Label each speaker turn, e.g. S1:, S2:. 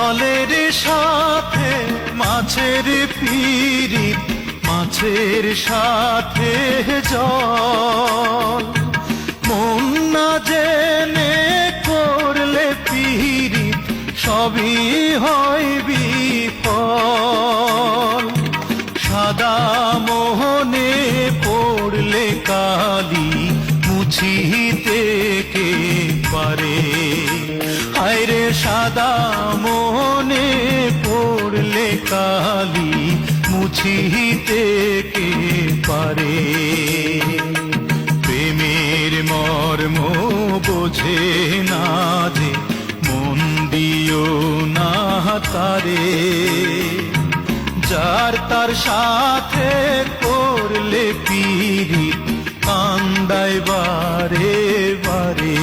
S1: জলের সাথে মাছের পিরিত, মাছের সাথে জল। মন না জেনে করলে পিরিত, সবই হয় বিফল। সাদা মোহনে পড়লে কালি, মুছিতে কে পারে? হায়রে সাদা মোহনে পড়লে কালি, মুছিতে কে পারে? প্রেমের মর্ম বোঝে না যে, মন দিও না তারে। যার তার সাথে করলে পিরিত, কান্দায় বারে বারে।